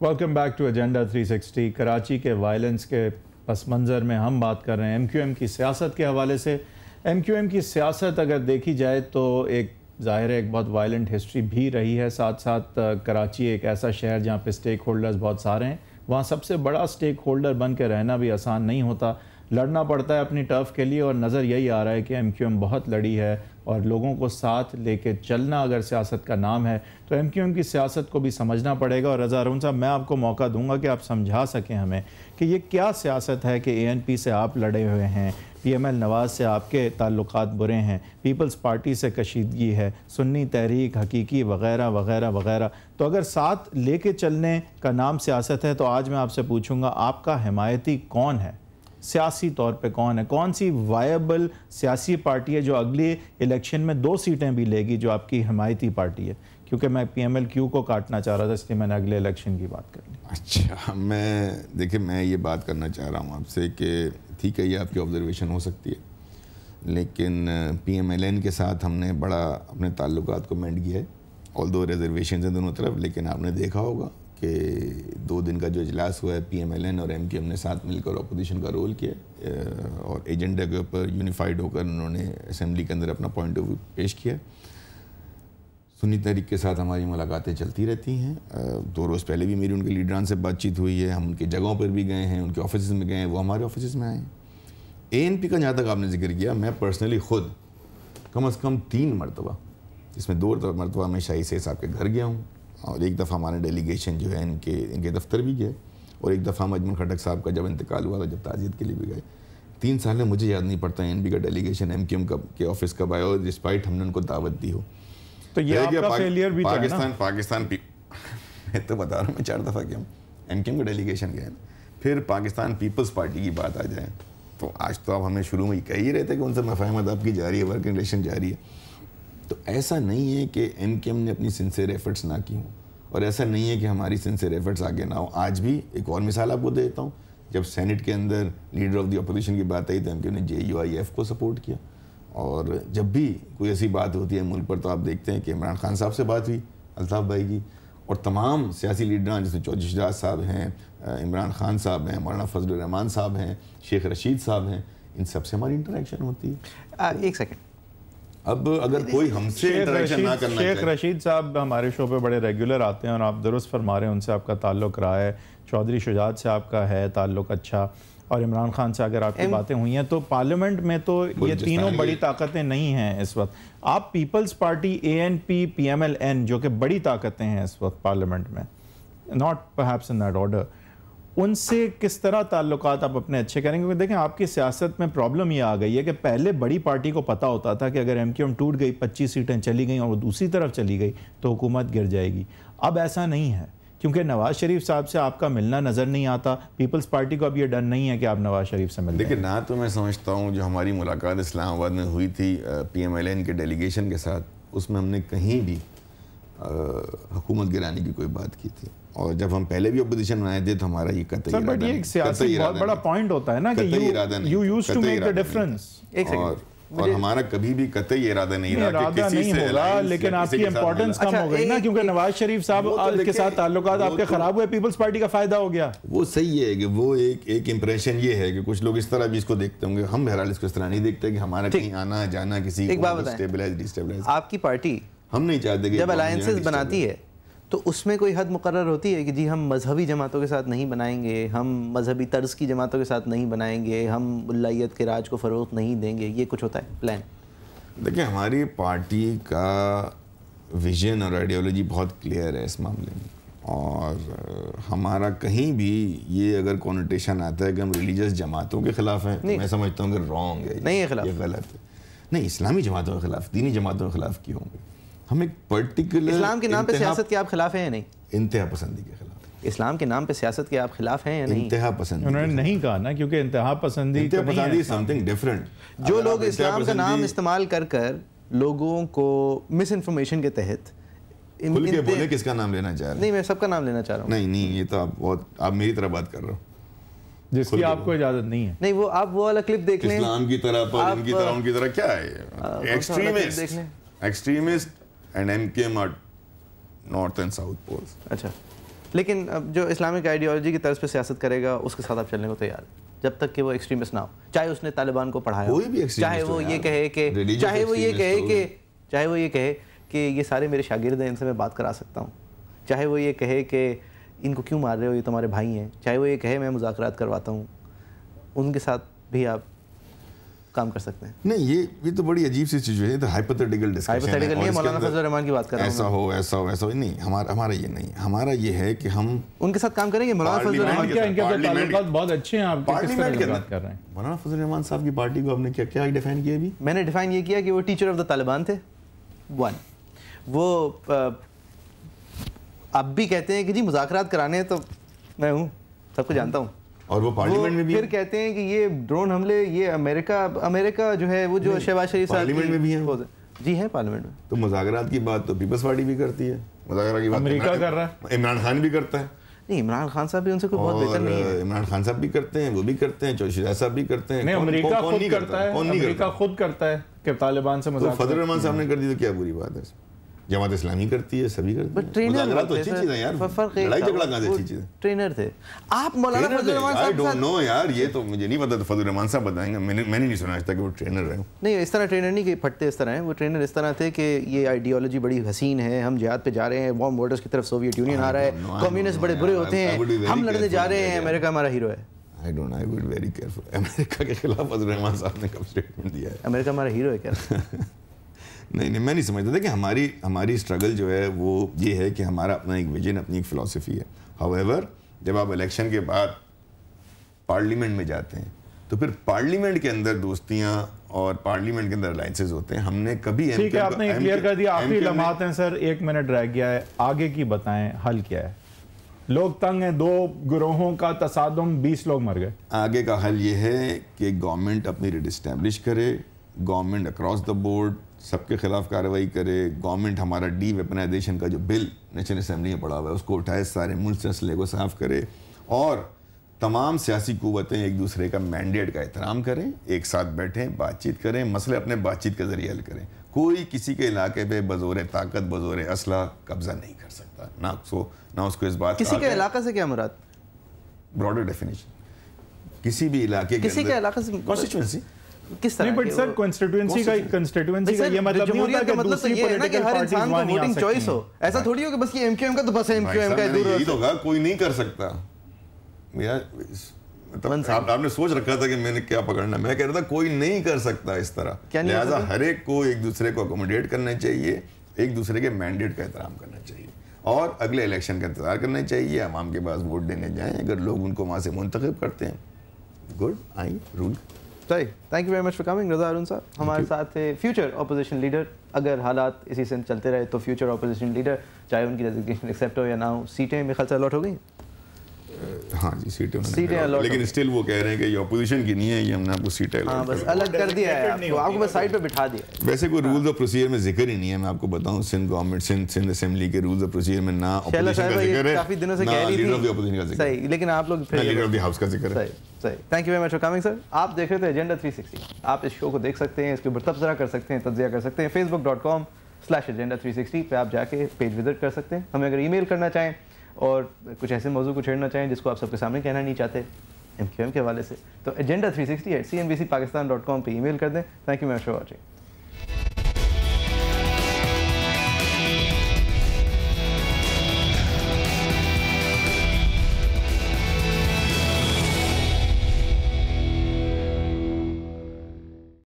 Welcome back to agenda 360। Karachi के violence के पस मंज़र में हम बात कर रहे हैं MQM की सियासत के हवाले से। MQM की सियासत अगर देखी जाए तो एक ज़ाहिर है एक बहुत वायलेंट हिस्ट्री भी रही है। साथ साथ कराची एक ऐसा शहर जहाँ पे स्टेक होल्डर्स बहुत सारे हैं, वहाँ सबसे बड़ा स्टेक होल्डर बन के रहना भी आसान नहीं होता, लड़ना पड़ता है अपनी टर्फ के लिए। और नज़र यही आ रहा है कि MQM बहुत लड़ी है और लोगों को साथ लेके चलना अगर सियासत का नाम है तो MQM की सियासत को भी समझना पड़ेगा। और रज़ा हारून साहब, मैं आपको मौका दूंगा कि आप समझा सकें हमें कि ये क्या सियासत है कि ANP से आप लड़े हुए हैं, PML नवाज़ से आपके ताल्लुकात बुरे हैं, पीपल्स पार्टी से कशीदगी है, सुन्नी तहरीक, हकीकी वगैरह वगैरह वगैरह। तो अगर साथ लेके चलने का नाम सियासत है तो आज मैं आपसे पूछूंगा आपका हिमायती कौन है, सियासी तौर पे कौन है, कौन सी वायबल सियासी पार्टी है जो अगली इलेक्शन में 2 सीटें भी लेगी जो आपकी हिमायती पार्टी है? क्योंकि मैं PMLQ को काटना चाह रहा था, इसलिए मैंने अगले इलेक्शन की बात कर ली। अच्छा, मैं ये बात करना चाह रहा हूँ आपसे कि ठीक है, ये आपकी ऑब्जर्वेशन हो सकती है, लेकिन PMLN के साथ हमने बड़ा अपने ताल्लुकात को मेंड किया है, ऑल्दो रिजर्वेशन है दोनों तरफ। लेकिन आपने देखा होगा कि 2 दिन का जो इजलास हुआ है, PMLN और MQM ने साथ मिलकर अपोजिशन का रोल किया और एजेंडा के ऊपर यूनिफाइड होकर उन्होंने असेंबली के अंदर अपना पॉइंट ऑफ व्यू पेश किया। सुन्नी तहरीक के साथ हमारी मुलाकातें चलती रहती हैं। 2 रोज़ पहले भी मेरी उनके लीडरान से बातचीत हुई है, हम उनकी जगहों पर भी गए हैं, उनके ऑफिस में गए हैं, वो हमारे ऑफिस में आए हैं। ANP का जहाँ तक आपने जिक्र किया, मैं पर्सनली ख़ुद कम से कम 3 मरतबा, इसमें 2 मरतबा मैं शाही से साहब के घर गया हूँ और एक दफ़ा हमारा डेलीगेशन जो है इनके दफ्तर भी गए और एक दफ़ा मजमून खटक साहब का जब इंतकाल हुआ था, जब ताज़ियत के लिए भी गए। 3 साल में मुझे याद नहीं पड़ता ANP का डेलीगेशन MQM के ऑफिस कब आया और डिस्पाइट हमने उनको दावत दी हो। तो ये आपका फेलियर भी था ना? पाकिस्तान मैं तो बता रहा हूँ, मैं 4 दफ़ा गया हूँ, MQM का डेलीगेशन गया। फिर पाकिस्तान पीपल्स पार्टी की बात आ जाए तो आज तो आप हमें शुरू में ही कह ही रहे थे कि उनसे मफाहमत आपकी जारी है, वर्किंग रिलेशन जारी है। तो ऐसा नहीं है कि MQM ने अपनी सिंसियर एफर्ट्स ना की हों और ऐसा नहीं है कि हमारी सिंसियर एफर्ट्स आगे ना हो। आज भी एक और मिसाल आपको देता हूँ, जब सेनेट के अंदर लीडर ऑफ द अपोजिशन की बात आई तो MQM ने JUIF को सपोर्ट किया। और जब भी कोई ऐसी बात होती है मुल्क पर तो आप देखते हैं कि इमरान खान साहब से बात हुई, अल्ताफ़ भाई की, और तमाम सियासी लीडरान जैसे चौधरी शहजाद साहब हैं, इमरान खान साहब हैं, मौलाना फजल रहमान साहब हैं, शेख रशीद साहब हैं, इन सब से हमारी इंटरेक्शन होती है। एक सेकंड, अब अगर कोई हमसे इंटरेक्शन ना करना चाहिए। शेख रशीद साहब हमारे शो पे बड़े रेगुलर आते हैं और आप दुरुस्त फरमा रहे हैं, उनसे आपका ताल्लुक़ रहा है, चौधरी शुजात से आपका है ताल्लुक़ अच्छा, और इमरान खान से अगर आपकी बातें हुई हैं तो पार्लियामेंट में तो ये तीनों बड़ी ताकतें नहीं हैं इस वक्त। आप पीपल्स पार्टी, ANP, PMLN जो कि बड़ी ताकतें हैं इस वक्त पार्लियामेंट में, not perhaps in that order, उनसे किस तरह ताल्लुकात आप अपने अच्छे करेंगे? क्योंकि देखें आपकी सियासत में प्रॉब्लम ये आ गई है कि पहले बड़ी पार्टी को पता होता था कि अगर MQM टूट गई, 25 सीटें चली गई और वो दूसरी तरफ चली गई तो हुकूमत गिर जाएगी। अब ऐसा नहीं है क्योंकि नवाज़ शरीफ साहब से आपका मिलना नज़र नहीं आता। पीपल्स पार्टी को अब ये डर नहीं है कि आप नवाज़ शरीफ से मिलें। देखिए ना, तो मैं समझता हूँ जो हमारी मुलाकात इस्लामाबाद में हुई थी PMLN के डेलीगेशन के साथ, उसमें हमने कहीं भी हुकूमत गिराने की कोई बात की थी। और जब हम पहले भी अपोजिशन में आए थे तो हमारा ये कतई इरादा नहीं, एक सियासी बहुत बड़ा पॉइंट होता है ना कि you used to make the difference. और हमारा कभी भी कतई इरादा नहीं रहा कि किसी से होगा, लेकिन आपकी इंपॉर्टेंस कम हो गई ना, क्योंकि नवाज शरीफ साहब के साथ ताल्लुकात आपके खराब हुए, पीपल्स पार्टी का फायदा हो गया। वो सही है कि वो एक इंप्रेशन ये है कि कुछ लोग इस तरह भी इसको देखते होंगे, हम बहरहाल इसको इस तरह नहीं देखते कि हमारा कहीं आना जाना किसी को स्टेबलाइज डिस्टेबलाइज। आपकी पार्टी हम नहीं चाहते कि जब अलायंसेस बनाती है तो उसमें कोई हद मुकर्रर होती है कि जी हम मजहबी जमातों के साथ नहीं बनाएंगे, हम मजहबी तर्ज की जमातों के साथ नहीं बनाएंगे, हम मुल्लायत के राज को फ़रोग़ नहीं देंगे, ये कुछ होता है प्लान? देखिए, हमारी पार्टी का विजन और आइडियोलॉजी बहुत क्लियर है इस मामले में, और हमारा कहीं भी ये अगर कॉनोटेशन आता है कि हम रिलीजियस जमातों के ख़िलाफ़ हैं, मैं समझता हूँ कि रॉन्ग है, नहीं है, ये गलत है। नहीं, इस्लामी जमातों के ख़िलाफ़, दीनी जमातों के ख़िलाफ़ क्यों होंगे? हम एक पर्टिकुलर इस्लाम के नाम पे सियासत के आप खिलाफ हैं या नहीं? इंतहा पसंदी के खिलाफ। इस्लाम के नाम पे सियासत के आप खिलाफ हैं या नहीं? इंतहा पसंदी उन्होंने नहीं कहा ना, क्योंकि इंतहा पसंदी समथिंग डिफरेंट। जो लोग इस्लाम का नाम इस्तेमाल कर लोगों को मिस इन्फॉर्मेशन के तहत खुल के बोले, किसका नाम लेना चाह रहे हैं? नहीं, मैं सबका नाम लेना चाह रहा हूँ। नहीं, ये तो आप मेरी तरह बात कर रहे हो जिसकी आपको इजाजत नहीं है। नहीं, वो आप वो वाला क्लिप देख लें, इस्लाम की तरह पर इनकी तरह उनकी तरह क्या है? Extremist and MQM are north and south poles. अच्छा, लेकिन अब जो इस्लामिक आइडियोलॉजी की तर्ज पे सियासत करेगा उसके साथ आप चलने को तैयार हैं, जब तक कि वो एक्सट्रीमिस्ट ना हो, चाहे उसने तालिबान को पढ़ाया हो, चाहे वो ये कहे कि ये सारे मेरे शागिर्द हैं, इनसे मैं बात करा सकता हूँ, चाहे वो ये कहे कि इनको क्यों मार रहे हो, ये तुम्हारे भाई हैं, चाहे वो ये कहे मैं मुज़ाकरात करवाता हूँ, उनके साथ भी आप काम कर सकते हैं। नहीं, ये तो बड़ी अजीब सी चीज़ है, तो हाइपोथेटिकल डिस्कशन है। हाइपोथेटिकल नहीं है, मौलाना फजल रहमान की बात कर रहा हूं। ऐसा हो नहीं, हमारा ये नहीं, हमारा ये है कि हम उनके साथ काम करेंगे। मौलाना फजल रहमान क्या इनके तो ताल्लुकात बहुत अच्छे हैं, आप किस तरह की बात कर रहे हैं? मौलाना फजल रहमान साहब की पार्टी को आपने क्या डिफाइन किया अभी? मैंने डिफाइन ये किया कि वो टीचर ऑफ द तालिबान थे, वन। वो अब भी कहते हैं कि जी मुज़ाकरात कराने हैं तो मैं हूँ, सबको जानता हूँ। और वो पार्लियामेंट में भी फिर कहते हैं कि ये ड्रोन हमले, ये अमेरिका जो है वो जो शहबाज शरीफ साहब पार्लियामेंट में भी है जी, है पार्लियामेंट में। तो मुज़ाकरात की बात तो पीपल्स पार्टी भी करती है, मुज़ाकरात की बात अमेरिका कर रहा है, इमरान खान भी करता है। नहीं, इमरान खान साहब भी उनसे कोई बहुत बेहतर नहीं है। इमरान खान साहब भी करते हैं, वो भी करते हैं, चौधरी साहब भी करते हैं। नहीं, अमेरिका खुद करता है कि तालिबान से मुज़ाकरात। फजल रहमान साहब ने कर दी तो क्या बुरी बात है? जमात इस्लामी करती है, सभी करते हैं। मुज़ाकरात तो अच्छी चीज़ है यार, लड़ाई झगड़ा कहाँ से अच्छी चीज़ है? ट्रेनर थे आप मौलाना फजल रहमान साहब? आई डोंट नो यार, ये तो मुझे नहीं पता, तो फजल रहमान साहब बताएंगे, मैंने नहीं सुना आज तक कि वो ट्रेनर रहे। नहीं, इस तरह ट्रेनर नहीं कि फटते इस तरह हैं, वो ट्रेनर इस तरह थे कि ये आइडियोलॉजी बड़ी हसीन है, हम जिहाद पे जा रहे हैं, वार्म बॉर्डर्स की तरफ सोवियत यूनियन आ रहा है, कम्युनिस्ट बड़े बुरे होते हैं, हम लड़ने जा रहे हैं, अमेरिका हमारा हीरो है। I would very careful. America के खिलाफ फजल रहमान साहब ने कब स्टेटमेंट दिया है? अमेरिका हमारा हीरो है क्या? नहीं, मैं नहीं समझता था कि हमारी स्ट्रगल जो है वो ये है कि हमारा अपना एक विजन, अपनी एक फ़िलॉसफी है। हाउएवर जब आप इलेक्शन के बाद पार्लियामेंट में जाते हैं तो फिर पार्लियामेंट के अंदर दोस्तियां और पार्लियामेंट के अंदर अलायंसेस होते हैं। हमने कभी ठीक है, आपने क्लियर कर दिया, आखिरी लम्हात हैं सर, 1 मिनट रह गया है, आगे की बताएं, हल क्या है? लोग तंग हैं, 2 गिरोहों का तसादुम, 20 लोग मर गए। आगे का हल ये है कि गवर्नमेंट अपनी रिस्टैब्लिश करे, गवर्नमेंट अक्रॉस द बोर्ड सबके खिलाफ कार्रवाई करे, गवर्नमेंट हमारा डी वेपनाइजेशन का जो बिल नेशनल असेंबली में पड़ा हुआ है उसको उठाए, सारे मुल्क से असले को साफ करे, और तमाम सियासी कुव्वतें एक दूसरे का मैंडेट का एहतराम करें, एक साथ बैठें, बातचीत करें, मसले अपने बातचीत के जरिए हल करें। कोई किसी के इलाके पे बज़ोर ताकत, बज़ोर असला कब्जा नहीं कर सकता, ना उसको इस बात किसी के इलाके से क्या मुराद? ब्रॉडर डेफिनेशन, किसी भी इलाके के इलाके से कॉन्स्टिट्यूएंसी किस तरह? नहीं, बट सर कंस्टिट्यूएंसी का ये मतलब नहीं होता कि मतलब तो ये है ना कि हर इंसान को वोटिंग चॉइस हो, ऐसा थोड़ी हो कि बस ये एमक्यूएम का तो बस एमक्यूएम का दूर यही तो कहा, कोई नहीं कर सकता। मेरा मतलब आपने सोच रखा था कि मैंने क्या पकड़ना, मैं कह रहा था कोई नहीं कर सकता इस तरह, लिहाजा हर एक को एक दूसरे को अकोमोडेट करना चाहिए, एक दूसरे के मैंडेट का एहतराम करना चाहिए, और अगले इलेक्शन का इंतजार करना चाहिए, अवाम के पास वोट देने जाएं, अगर लोग उनको वहाँ से मुंतखब करते हैं, गुड, आई रूल। सही, thank you very much for coming Raza Haroon sahab. हमारे साथ थे फ्यूचर अपोजिशन लीडर, अगर हालात इसी से चलते रहे तो फ्यूचर अपोजिशन लीडर, चाहे उनकी रेजिग्नेशन एक्सेप्ट हो या ना हो। सीटें मेरे ख्याल से अलॉट हो गई। हाँ जी, सीटें लेकिन स्टिल वो कह रहे हैं कि ये अपोजिशन की नहीं है, ये हमने आपको सीटें बस अलग कर दिया है, आपको बस साइड पे बिठा दिया। वैसे कोई रूल्स ऑफ प्रोसीजर में जिक्र ही नहीं है, मैं आपको बताऊं, सिंध गवर्नमेंट सिंध असेंबली के रूल्स ऑफ प्रोसीजर में ना अपोजिशन का जिक्र है, काफी दिनों से कह रही थी लीडर ऑफ द अपोजिशन का जिक्र है। सही, लेकिन आप लोग फिर लीडर ऑफ द हाउस का जिक्र है। सही, thank you very much for coming sir. आप देख रहे थे एजेंडा 360। आप इस शो को देख सकते हैं, इसके ऊपर तबसरा कर सकते हैं, तज्जिया कर सकते हैं। facebook.com/agenda360 पे आप जाके पेज विजिट कर सकते हैं। हमें अगर ईमेल करना चाहें और कुछ ऐसे मौजू को छेड़ना चाहें जिसको आप सबके सामने कहना नहीं चाहते एमक्यूएम के हवाले से, तो agenda360@cnbcpakistan.com पे ईमेल कर दें। Thank you very much for watching.